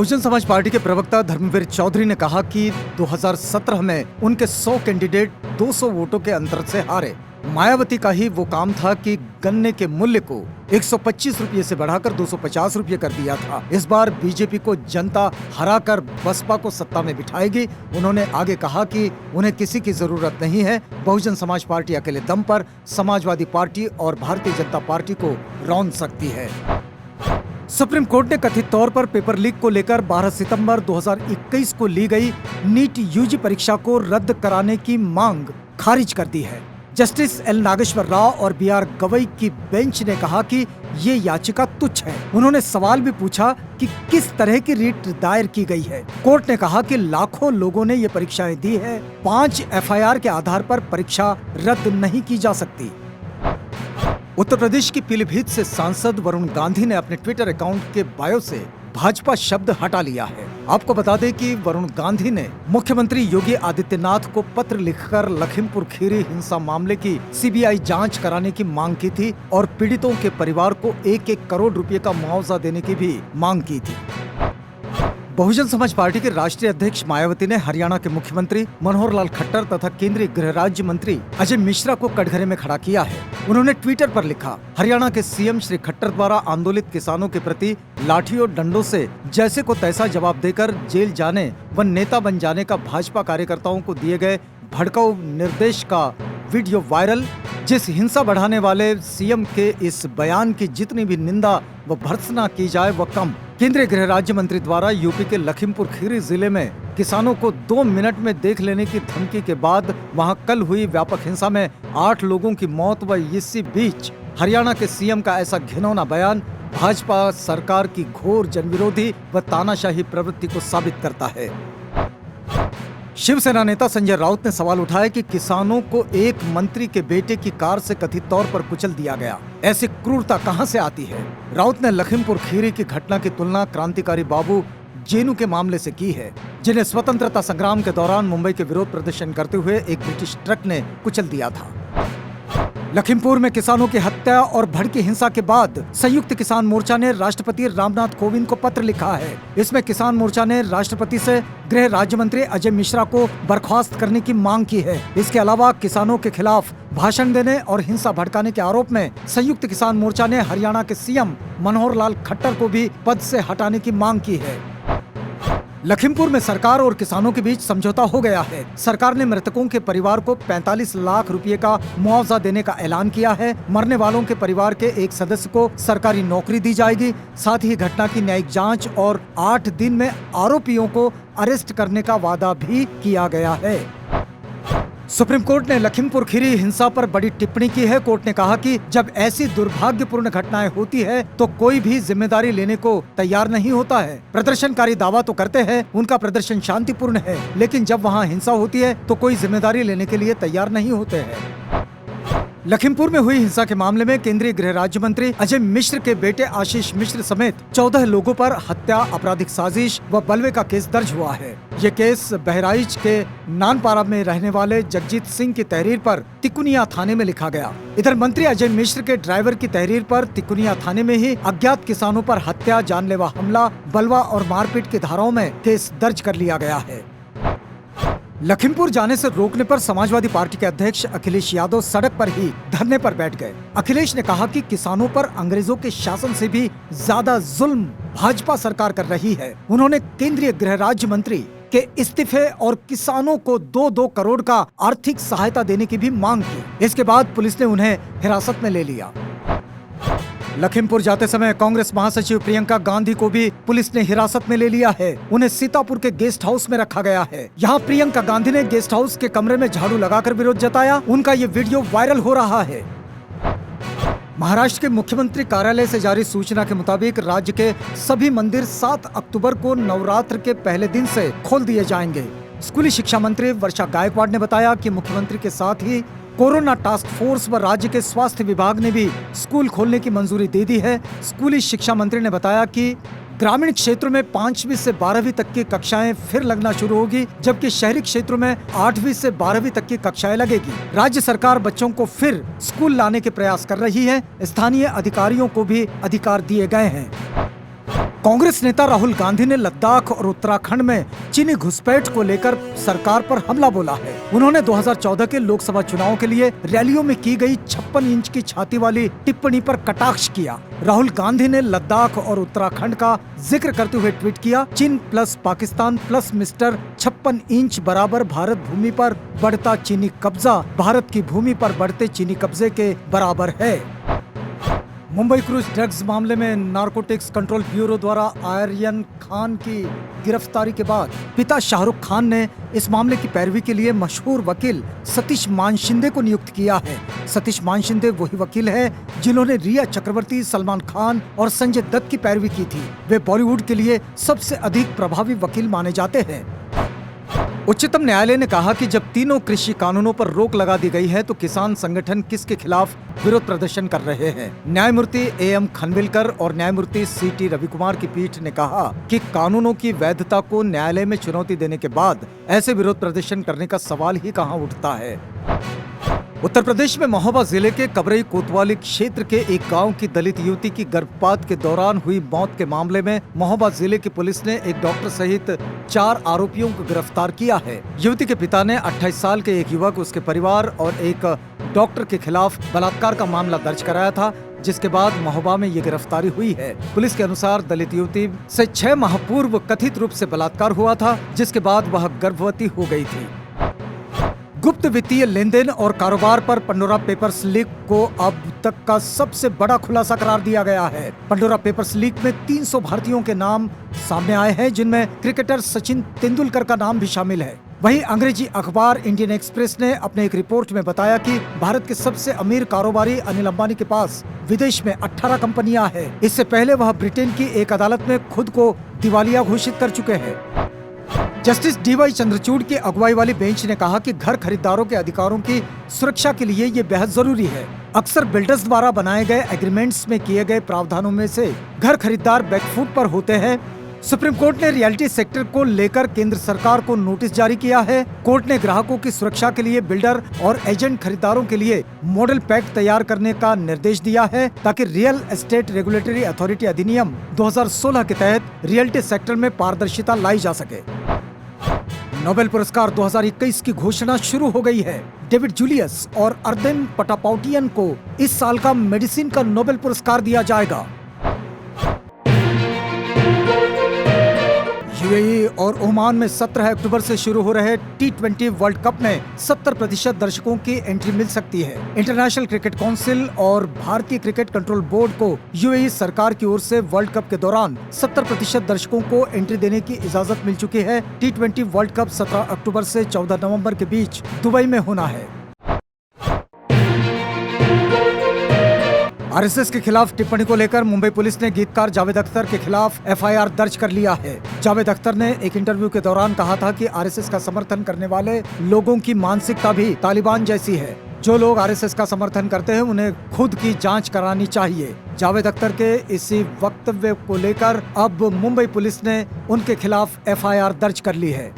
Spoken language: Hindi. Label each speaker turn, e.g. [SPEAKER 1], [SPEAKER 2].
[SPEAKER 1] बहुजन समाज पार्टी के प्रवक्ता धर्मवीर चौधरी ने कहा कि 2017 में उनके 100 कैंडिडेट 200 वोटों के अंतर से हारे। मायावती का ही वो काम था कि गन्ने के मूल्य को 125 रुपये से बढ़ाकर 250 रुपये कर दिया था। इस बार बीजेपी को जनता हराकर बसपा को सत्ता में बिठाएगी। उन्होंने आगे कहा कि उन्हें किसी की जरूरत नहीं है। बहुजन समाज पार्टी अकेले दम पर समाजवादी पार्टी और भारतीय जनता पार्टी को रौंद सकती है। सुप्रीम कोर्ट ने कथित तौर पर पेपर लीक को लेकर 12 सितंबर 2021 को ली गई नीट यूजी परीक्षा को रद्द कराने की मांग खारिज कर दी है। जस्टिस एल नागेश्वर राव और बी.आर. गवई की बेंच ने कहा कि ये याचिका तुच्छ है। उन्होंने सवाल भी पूछा कि किस तरह की रिट दायर की गई है। कोर्ट ने कहा कि लाखों लोगों ने ये परीक्षाएं दी है। 5 एफआईआर के आधार पर परीक्षा रद्द नहीं की जा सकती। उत्तर प्रदेश की पीलीभीत से सांसद वरुण गांधी ने अपने ट्विटर अकाउंट के बायो से भाजपा शब्द हटा लिया है। आपको बता दें कि वरुण गांधी ने मुख्यमंत्री योगी आदित्यनाथ को पत्र लिखकर लखीमपुर खीरी हिंसा मामले की सीबीआई जांच कराने की मांग की थी और पीड़ितों के परिवार को 1-1 करोड़ रुपए का मुआवजा देने की भी मांग की थी। बहुजन समाज पार्टी के राष्ट्रीय अध्यक्ष मायावती ने हरियाणा के मुख्यमंत्री मनोहर लाल खट्टर तथा केंद्रीय गृह राज्य मंत्री अजय मिश्रा को कटघरे में खड़ा किया है। उन्होंने ट्विटर पर लिखा, हरियाणा के सीएम श्री खट्टर द्वारा आंदोलित किसानों के प्रति लाठी और डंडों से जैसे को तैसा जवाब देकर जेल जाने व नेता बन जाने का भाजपा कार्यकर्ताओं को दिए गए भड़काऊ निर्देश का वीडियो वायरल। जिस हिंसा बढ़ाने वाले सीएम के इस बयान की जितनी भी निंदा व भर्त्सना की जाए वह कम। केंद्रीय गृह राज्य मंत्री द्वारा यूपी के लखीमपुर खीरी जिले में किसानों को 2 मिनट में देख लेने की धमकी के बाद वहां कल हुई व्यापक हिंसा में 8 लोगों की मौत व इसी बीच हरियाणा के सीएम का ऐसा घिनौना बयान भाजपा सरकार की घोर जनविरोधी व तानाशाही प्रवृत्ति को साबित करता है। शिवसेना नेता संजय राउत ने सवाल उठाया कि किसानों को एक मंत्री के बेटे की कार से कथित तौर पर कुचल दिया गया। ऐसी क्रूरता कहां से आती है? राउत ने लखीमपुर खीरी की घटना की तुलना क्रांतिकारी बाबू जेनू के मामले से की है, जिन्हें स्वतंत्रता संग्राम के दौरान मुंबई के विरोध प्रदर्शन करते हुए एक ब्रिटिश ट्रक ने कुचल दिया था। लखीमपुर में किसानों की हत्या और भड़की हिंसा के बाद संयुक्त किसान मोर्चा ने राष्ट्रपति रामनाथ कोविंद को पत्र लिखा है। इसमें किसान मोर्चा ने राष्ट्रपति से गृह राज्य मंत्री अजय मिश्रा को बर्खास्त करने की मांग की है। इसके अलावा किसानों के खिलाफ भाषण देने और हिंसा भड़काने के आरोप में संयुक्त किसान मोर्चा ने हरियाणा के सीएम मनोहर लाल खट्टर को भी पद से हटाने की मांग की है। लखीमपुर में सरकार और किसानों के बीच समझौता हो गया है। सरकार ने मृतकों के परिवार को 45 लाख रुपए का मुआवजा देने का ऐलान किया है। मरने वालों के परिवार के एक सदस्य को सरकारी नौकरी दी जाएगी। साथ ही घटना की न्यायिक जांच और 8 दिन में आरोपियों को अरेस्ट करने का वादा भी किया गया है। सुप्रीम कोर्ट ने लखीमपुर खीरी हिंसा पर बड़ी टिप्पणी की है। कोर्ट ने कहा कि जब ऐसी दुर्भाग्यपूर्ण घटनाएं होती है तो कोई भी जिम्मेदारी लेने को तैयार नहीं होता है। प्रदर्शनकारी दावा तो करते हैं उनका प्रदर्शन शांतिपूर्ण है, लेकिन जब वहां हिंसा होती है तो कोई जिम्मेदारी लेने के लिए तैयार नहीं होते हैं। लखीमपुर में हुई हिंसा के मामले में केंद्रीय गृह राज्य मंत्री अजय मिश्र के बेटे आशीष मिश्र समेत 14 लोगों पर हत्या, आपराधिक साजिश व बलवे का केस दर्ज हुआ है। ये केस बहराइच के नानपारा में रहने वाले जगजीत सिंह की तहरीर पर तिकुनिया थाने में लिखा गया। इधर मंत्री अजय मिश्र के ड्राइवर की तहरीर पर तिकुनिया थाने में ही अज्ञात किसानों पर हत्या, जानलेवा हमला, बलवा और मारपीट की धाराओं में केस दर्ज कर लिया गया है। लखीमपुर जाने से रोकने पर समाजवादी पार्टी के अध्यक्ष अखिलेश यादव सड़क पर ही धरने पर बैठ गए। अखिलेश ने कहा कि किसानों पर अंग्रेजों के शासन से भी ज्यादा जुल्म भाजपा सरकार कर रही है। उन्होंने केंद्रीय गृह राज्य मंत्री के इस्तीफे और किसानों को 2-2 करोड़ का आर्थिक सहायता देने की भी मांग की। इसके बाद पुलिस ने उन्हें हिरासत में ले लिया। लखीमपुर जाते समय कांग्रेस महासचिव प्रियंका गांधी को भी पुलिस ने हिरासत में ले लिया है। उन्हें सीतापुर के गेस्ट हाउस में रखा गया है। यहाँ प्रियंका गांधी ने गेस्ट हाउस के कमरे में झाड़ू लगाकर विरोध जताया। उनका ये वीडियो वायरल हो रहा है। महाराष्ट्र के मुख्यमंत्री कार्यालय से जारी सूचना के मुताबिक राज्य के सभी मंदिर 7 अक्टूबर को नवरात्र के पहले दिन से खोल दिए जाएंगे। स्कूली शिक्षा मंत्री वर्षा गायकवाड़ ने बताया कि मुख्यमंत्री के साथ ही कोरोना टास्क फोर्स व राज्य के स्वास्थ्य विभाग ने भी स्कूल खोलने की मंजूरी दे दी है। स्कूली शिक्षा मंत्री ने बताया कि ग्रामीण क्षेत्रों में 5वीं से 12वीं तक की कक्षाएं फिर लगना शुरू होगी, जबकि शहरी क्षेत्रों में 8वीं से 12वीं तक की कक्षाएं लगेगी। राज्य सरकार बच्चों को फिर स्कूल लाने के प्रयास कर रही है। स्थानीय अधिकारियों को भी अधिकार दिए गए हैं। कांग्रेस नेता राहुल गांधी ने लद्दाख और उत्तराखंड में चीनी घुसपैठ को लेकर सरकार पर हमला बोला है। उन्होंने 2014 के लोकसभा चुनाव के लिए रैलियों में की गई 56 इंच की छाती वाली टिप्पणी पर कटाक्ष किया। राहुल गांधी ने लद्दाख और उत्तराखंड का जिक्र करते हुए ट्वीट किया, चीन plus Pakistan plus mister 56 inch बराबर भारत भूमि पर बढ़ता चीनी कब्जा भारत की भूमि पर बढ़ते चीनी कब्जे के बराबर है। मुंबई क्रूज ड्रग्स मामले में नारकोटिक्स कंट्रोल ब्यूरो द्वारा आर्यन खान की गिरफ्तारी के बाद पिता शाहरुख खान ने इस मामले की पैरवी के लिए मशहूर वकील सतीश मानशिंदे को नियुक्त किया है। सतीश मानशिंदे वही वकील है जिन्होंने रिया चक्रवर्ती, सलमान खान और संजय दत्त की पैरवी की थी। वे बॉलीवुड के लिए सबसे अधिक प्रभावी वकील माने जाते हैं। उच्चतम न्यायालय ने कहा कि जब तीनों कृषि कानूनों पर रोक लगा दी गई है तो किसान संगठन किसके खिलाफ विरोध प्रदर्शन कर रहे हैं। न्यायमूर्ति एएम खनविलकर और न्यायमूर्ति सीटी रविकुमार की पीठ ने कहा कि कानूनों की वैधता को न्यायालय में चुनौती देने के बाद ऐसे विरोध प्रदर्शन करने का सवाल ही कहां उठता है। उत्तर प्रदेश में महोबा जिले के कबरई कोतवाली क्षेत्र के एक गांव की दलित युवती की गर्भपात के दौरान हुई मौत के मामले में महोबा जिले की पुलिस ने एक डॉक्टर सहित 4 आरोपियों को गिरफ्तार किया है। युवती के पिता ने 28 साल के एक युवक, उसके परिवार और एक डॉक्टर के खिलाफ बलात्कार का मामला दर्ज कराया था, जिसके बाद महोबा में ये गिरफ्तारी हुई है। पुलिस के अनुसार दलित युवती से 6 माह पूर्व कथित रूप से बलात्कार हुआ था, जिसके बाद वह गर्भवती हो गई थी। गुप्त वित्तीय लेन देन और कारोबार पर पंडोरा पेपर्स लीक को अब तक का सबसे बड़ा खुलासा करार दिया गया है। पंडोरा पेपर्स लीक में 300 भारतीयों के नाम सामने आए हैं, जिनमें क्रिकेटर सचिन तेंदुलकर का नाम भी शामिल है। वहीं अंग्रेजी अखबार इंडियन एक्सप्रेस ने अपने एक रिपोर्ट में बताया कि भारत के सबसे अमीर कारोबारी अनिल अंबानी के पास विदेश में 18 कंपनियां हैं। इससे पहले वह ब्रिटेन की एक अदालत में खुद को दिवालिया घोषित कर चुके हैं। जस्टिस डीवाई चंद्रचूड़ की अगुवाई वाली बेंच ने कहा कि घर खरीदारों के अधिकारों की सुरक्षा के लिए ये बेहद जरूरी है। अक्सर बिल्डर्स द्वारा बनाए गए एग्रीमेंट्स में किए गए प्रावधानों में से घर खरीदार बैकफुट पर होते हैं। सुप्रीम कोर्ट ने रियल्टी सेक्टर को लेकर केंद्र सरकार को नोटिस जारी किया है। कोर्ट ने ग्राहकों की सुरक्षा के लिए बिल्डर और एजेंट खरीदारों के लिए मॉडल पैक तैयार करने का निर्देश दिया है, ताकि रियल एस्टेट रेगुलेटरी अथॉरिटी अधिनियम 2016 के तहत रियल्टी सेक्टर में पारदर्शिता लाई जा सके। नोबेल पुरस्कार 2021 की घोषणा शुरू हो गई है। डेविड जूलियस और अर्देन पटापाउटियन को इस साल का मेडिसिन का नोबेल पुरस्कार दिया जाएगा। यूएई और ओमान में 17 अक्टूबर से शुरू हो रहे T20 वर्ल्ड कप में 70% दर्शकों की एंट्री मिल सकती है। इंटरनेशनल क्रिकेट काउंसिल और भारतीय क्रिकेट कंट्रोल बोर्ड को यूएई सरकार की ओर से वर्ल्ड कप के दौरान 70% दर्शकों को एंट्री देने की इजाजत मिल चुकी है। T20 वर्ल्ड कप 17 अक्टूबर से 14 नवंबर के बीच दुबई में होना है। आरएसएस के खिलाफ टिप्पणी को लेकर मुंबई पुलिस ने गीतकार जावेद अख्तर के खिलाफ एफआईआर दर्ज कर लिया है। जावेद अख्तर ने एक इंटरव्यू के दौरान कहा था कि आरएसएस का समर्थन करने वाले लोगों की मानसिकता भी तालिबान जैसी है। जो लोग आरएसएस का समर्थन करते हैं उन्हें खुद की जांच करानी चाहिए। जावेद अख्तर के इसी वक्तव्य को लेकर अब मुंबई पुलिस ने उनके खिलाफ एफआईआर दर्ज कर ली है।